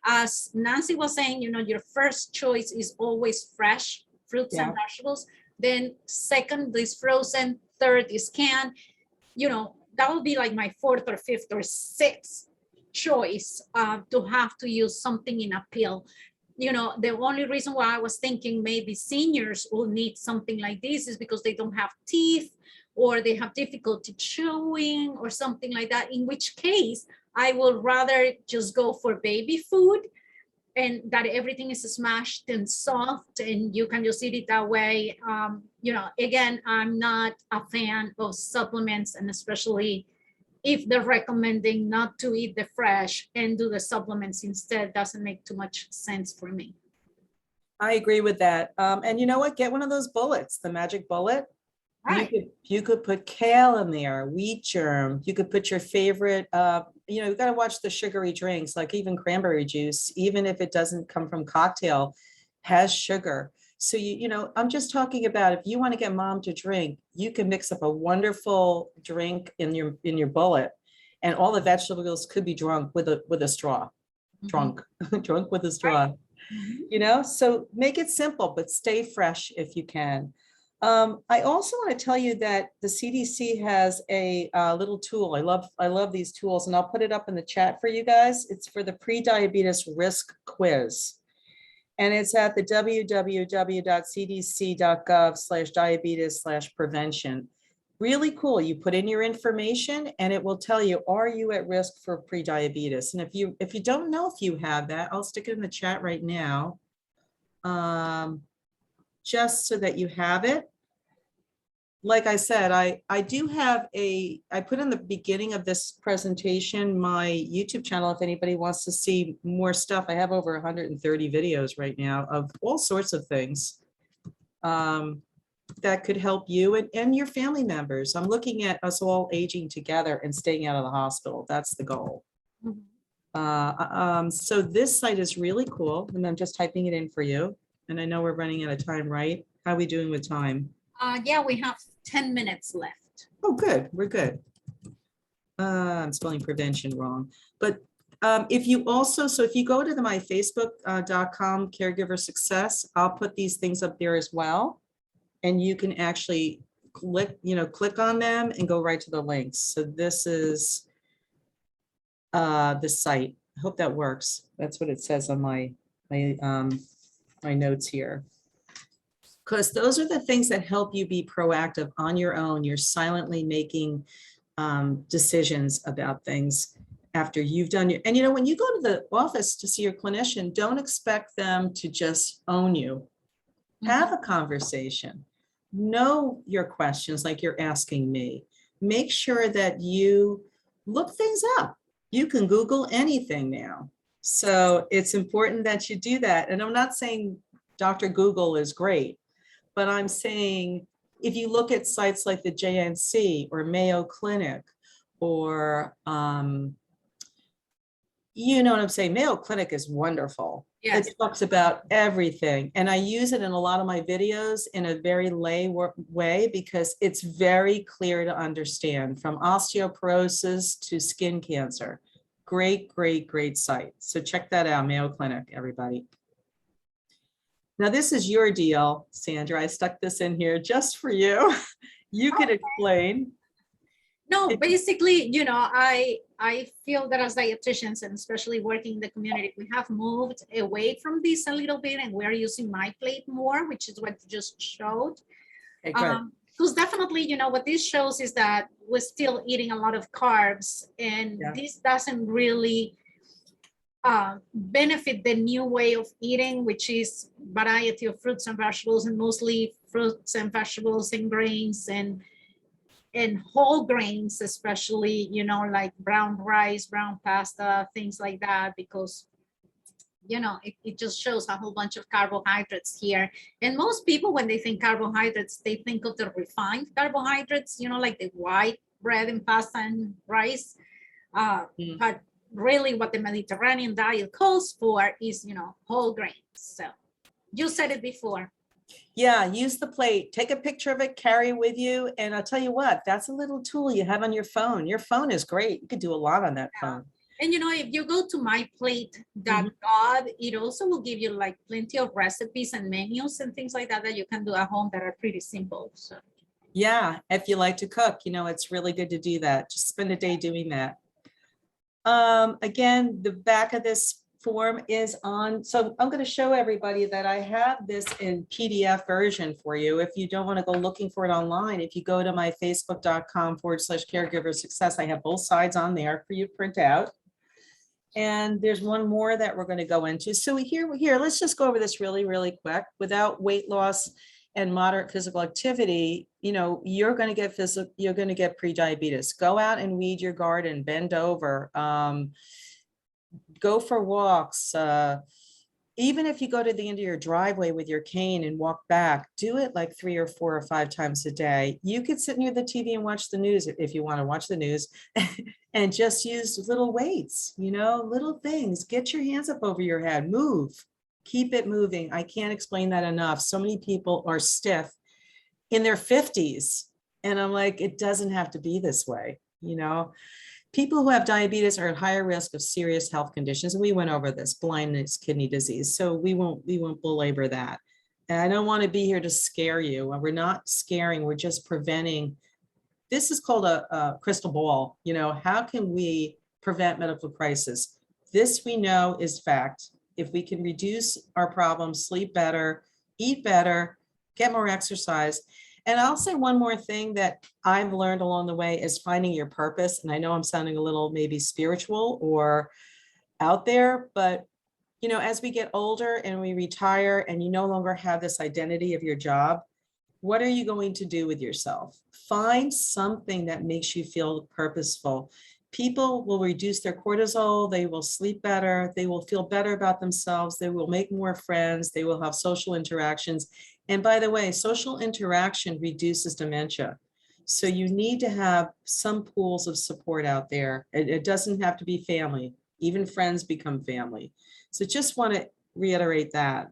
As Nancy was saying, you know, your first choice is always fresh fruits and vegetables. Then second is frozen, third is canned. You know, that would be like my fourth or fifth or sixth choice to have to use something in a pill. You know, the only reason why I was thinking maybe seniors will need something like this is because they don't have teeth, or they have difficulty chewing or something like that, in which case I will rather just go for baby food and that everything is smashed and soft and you can just eat it that way. You know, again, I'm not a fan of supplements, and especially if they're recommending not to eat the fresh and do the supplements instead, doesn't make too much sense for me. I agree with that. And you know what? Get one of those bullets, the magic bullet. Right. You could put kale in there, wheat germ. You could put your favorite, you've got to watch the sugary drinks, like even cranberry juice, even if it doesn't come from cocktail, has sugar. So I'm just talking about if you want to get mom to drink, you can mix up a wonderful drink in your bullet, and all the vegetables could be drunk with a straw. Drunk with a straw. Right. So make it simple, but stay fresh if you can. I also want to tell you that the CDC has a little tool. I love these tools, and I'll put it up in the chat for you guys. It's for the prediabetes risk quiz. And it's at the www.cdc.gov/diabetes/prevention. Really cool. You put in your information and it will tell you, are you at risk for prediabetes? And if you don't know if you have that, I'll stick it in the chat right now. Just so that you have it. Like I said, I do have I put in the beginning of this presentation my YouTube channel if anybody wants to see more stuff. I have over 130 videos right now of all sorts of things that could help you and your family members. I'm looking at us all aging together and staying out of the hospital. That's the goal. So this site is really cool, and I'm just typing it in for you. And I know we're running out of time, right? How are we doing with time? Yeah, we have 10 minutes left. Oh, good. We're good. I'm spelling prevention wrong. But if you go to the myfacebook.com caregiver success, I'll put these things up there as well. And you can actually click on them and go right to the links. So this is the site. I hope that works. That's what it says on my notes here. Because those are the things that help you be proactive on your own. You're silently making decisions about things after you've done your, and when you go to the office to see your clinician, don't expect them to just own you. Have a conversation. Know your questions like you're asking me. Make sure that you look things up. You can Google anything now. So it's important that you do that. And I'm not saying Dr. Google is great, but I'm saying if you look at sites like the JNC or Mayo Clinic or, you know what I'm saying? Mayo Clinic is wonderful. Yes. It talks about everything. And I use it in a lot of my videos in a very lay way because it's very clear to understand, from osteoporosis to skin cancer. Great, great, great site. So check that out, Mayo Clinic, everybody. Now this is your deal, Sandra. I stuck this in here just for you. You could explain. No, basically, I feel that as dietitians, and especially working in the community, we have moved away from this a little bit, and we're using MyPlate more, which is what you just showed. Okay, good. Because definitely, what this shows is that we're still eating a lot of carbs, and this doesn't really benefit the new way of eating, which is variety of fruits and vegetables, and mostly fruits and vegetables and grains and whole grains, especially, like brown rice, brown pasta, things like that, because it just shows a whole bunch of carbohydrates here. And most people, when they think carbohydrates, they think of the refined carbohydrates, like the white bread and pasta and rice. But really what the Mediterranean diet calls for is, whole grains. So you said it before. Yeah, use the plate, take a picture of it, carry it with you. And I'll tell you what, that's a little tool you have on your phone. Your phone is great. You could do a lot on that phone. And if you go to myplate.gov, it also will give you like plenty of recipes and menus and things like that that you can do at home that are pretty simple. So yeah, if you like to cook, it's really good to do that. Just spend a day doing that. Again, the back of this form is on. So I'm going to show everybody that I have this in PDF version for you. If you don't want to go looking for it online, if you go to myfacebook.com/caregiver success, I have both sides on there for you to print out. And there's one more that we're going to go into. So here, let's just go over this really, really quick. Without weight loss and moderate physical activity, you know, you're going to get prediabetes. Go out and weed your garden, bend over, go for walks. Even if you go to the end of your driveway with your cane and walk back, do it like 3 or 4 or 5 times a day. You could sit near the TV and watch the news if you want to watch the news and just use little weights, you know, little things. Get your hands up over your head, move, keep it moving. I can't explain that enough. So many people are stiff in their 50s. And I'm like, it doesn't have to be this way, you know. People who have diabetes are at higher risk of serious health conditions. And we went over this, blindness, kidney disease. So we won't belabor that. And I don't want to be here to scare you. We're not scaring, we're just preventing. This is called a crystal ball. You know, how can we prevent medical crisis? This we know is fact. If we can reduce our problems, sleep better, eat better, get more exercise. And I'll say one more thing that I've learned along the way is finding your purpose. And I know I'm sounding a little maybe spiritual or out there, but you know, as we get older and we retire and you no longer have this identity of your job, what are you going to do with yourself? Find something that makes you feel purposeful. People will reduce their cortisol, they will sleep better, they will feel better about themselves, they will make more friends, they will have social interactions. And by the way, social interaction reduces dementia. So you need to have some pools of support out there. It doesn't have to be family, even friends become family. So just want to reiterate that.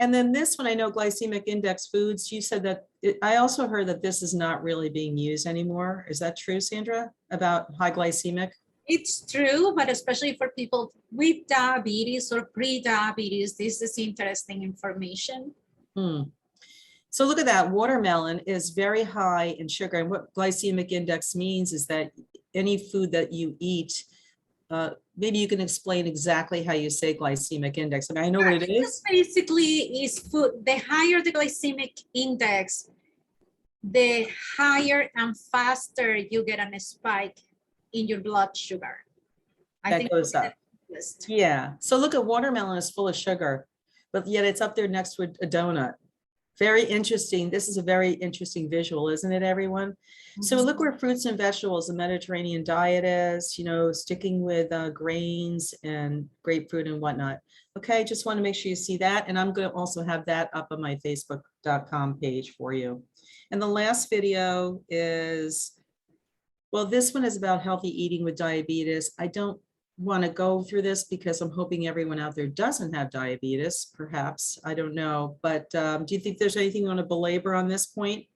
And then this one, I know glycemic index foods, you said that, I also heard that this is not really being used anymore. Is that true, Sandra, about high glycemic? It's true, but especially for people with diabetes or pre-diabetes, this is interesting information. So look at that. Watermelon is very high in sugar. And what glycemic index means is that any food that you eat, maybe you can explain exactly how you say glycemic index. I mean, I know what it is. Basically is food. The higher the glycemic index, the higher and faster you get a spike in your blood sugar. That goes up. Yeah. So look at watermelon is full of sugar, but yet it's up there next to a donut. Very interesting. This is a very interesting visual, isn't it, everyone? So look where fruits and vegetables, the Mediterranean diet is, you know, sticking with grains and grapefruit and whatnot. Okay, just want to make sure you see that. And I'm going to also have that up on my facebook.com page for you. And the last video is, well, this one is about healthy eating with diabetes. I don't want to go through this because I'm hoping everyone out there doesn't have diabetes, perhaps. I don't know. But do you think there's anything you want to belabor on this point?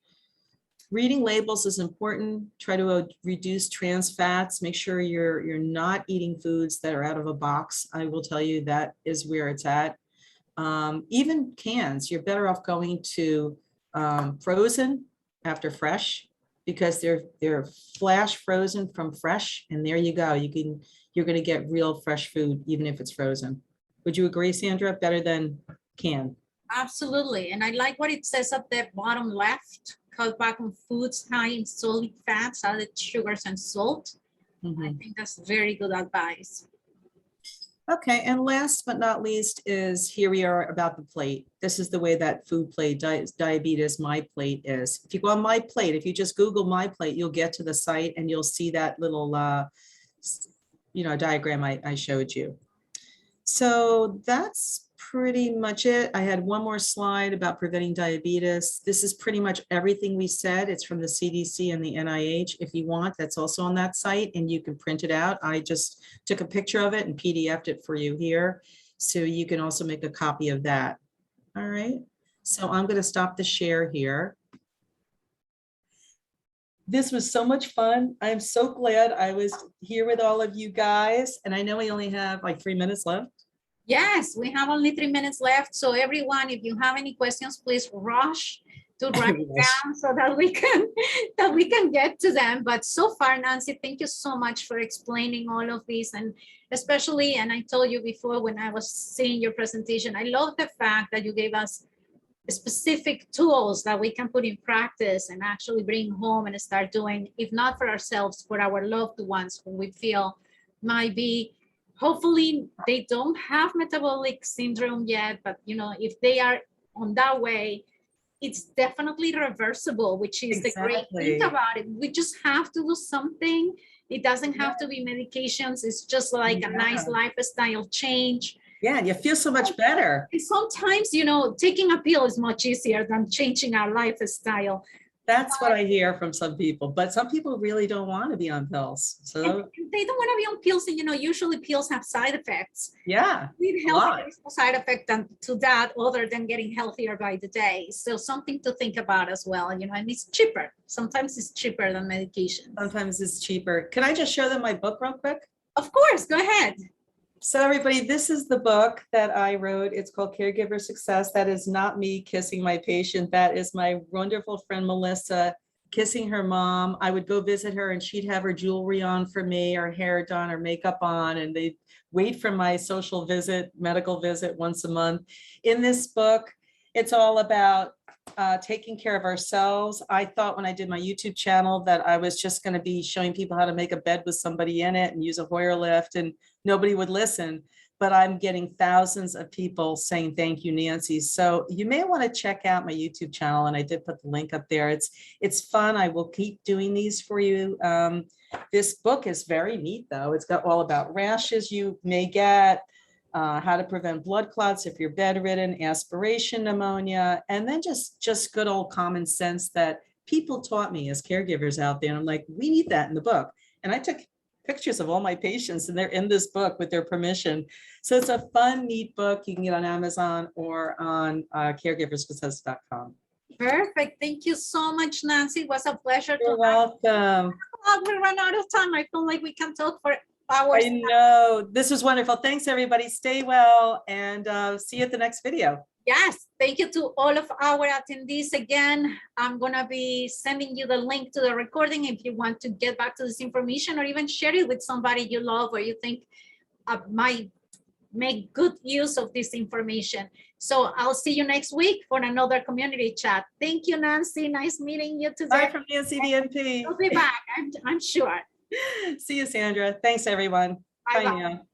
Reading labels is important. Try to reduce trans fats. Make sure you're not eating foods that are out of a box. I will tell you that is where it's at. Even cans, you're better off going to frozen after fresh, because they're flash frozen from fresh, and there you go. You're going to get real fresh food, even if it's frozen. Would you agree, Sandra? Better than canned. Absolutely. And I like what it says at the bottom left, cut back on foods high in solid fats, added sugars and salt. I think that's very good advice. Okay, and last but not least is, here we are about the plate. This is the way that food plate, diabetes, MyPlate is. If you go on MyPlate, if you just Google MyPlate, you'll get to the site and you'll see that little, diagram I showed you. So that's pretty much it. I had one more slide about preventing diabetes. This is pretty much everything we said. It's from the CDC and the NIH. If you want, that's also on that site and you can print it out. I just took a picture of it and PDF'd it for you here. So you can also make a copy of that. All right. So I'm going to stop the share here. This was so much fun. I'm so glad I was here with all of you guys. And I know we only have like 3 minutes left. Yes, we have only 3 minutes left. So everyone, if you have any questions, please rush to write it down so that we can get to them. But so far, Nancy, thank you so much for explaining all of this. And especially, and I told you before when I was seeing your presentation, I love the fact that you gave us specific tools that we can put in practice and actually bring home and start doing, if not for ourselves, for our loved ones who we feel might be, hopefully they don't have metabolic syndrome yet, but if they are on that way, it's definitely reversible, which is the great thing Exactly. about it. We just have to do something. It doesn't have to be medications. It's just like a nice Yeah. lifestyle change. Yeah, and you feel so much better. And sometimes, you know, taking a pill is much easier than changing our lifestyle. That's what I hear from some people, but some people really don't want to be on pills. And So they don't want to be on pills. And, you know, usually pills have side effects. yeah, With a healthy, lot. there is no side effect to that other than getting healthier by the day. So something to think about as well, you know, and it's cheaper. Sometimes it's cheaper than medication. Sometimes it's cheaper. Can I just show them my book real quick? Of course, go ahead. So everybody, this is the book that I wrote. It's called Caregiver Success. That is not me kissing my patient. That is my wonderful friend Melissa kissing her mom. I would go visit her and she'd have her jewelry on for me, her hair done, her makeup on, and they'd wait for my social visit, medical visit once a month. In this book, it's all about taking care of ourselves. I thought when I did my YouTube channel that I was just going to be showing people how to make a bed with somebody in it and use a Hoyer lift, and nobody would listen. But I'm getting thousands of people saying, thank you, Nancy. So you may want to check out my YouTube channel. And I did put the link up there. It's fun. I will keep doing these for you. This book is very neat, though. It's got all about rashes you may get, how to prevent blood clots if you're bedridden, aspiration pneumonia, and then just good old common sense that people taught me as caregivers out there. And I'm like, we need that in the book. And I took pictures of all my patients and they're in this book with their permission. So it's a fun, neat book. You can get on Amazon or on caregiversuccess.com. Perfect. Thank you so much, Nancy. It was a pleasure. You're welcome. We run out of time. I feel like we can talk for hours. I know. This was wonderful. Thanks, everybody. Stay well and see you at the next video. Yes, thank you to all of our attendees again. I'm going to be sending you the link to the recording if you want to get back to this information or even share it with somebody you love or you think might make good use of this information. So I'll see you next week for another community chat. Thank you, Nancy. Nice meeting you today. Bye from Nancy DNP. I'll be back, I'm sure. See you, Sandra. Thanks, everyone. Bye now.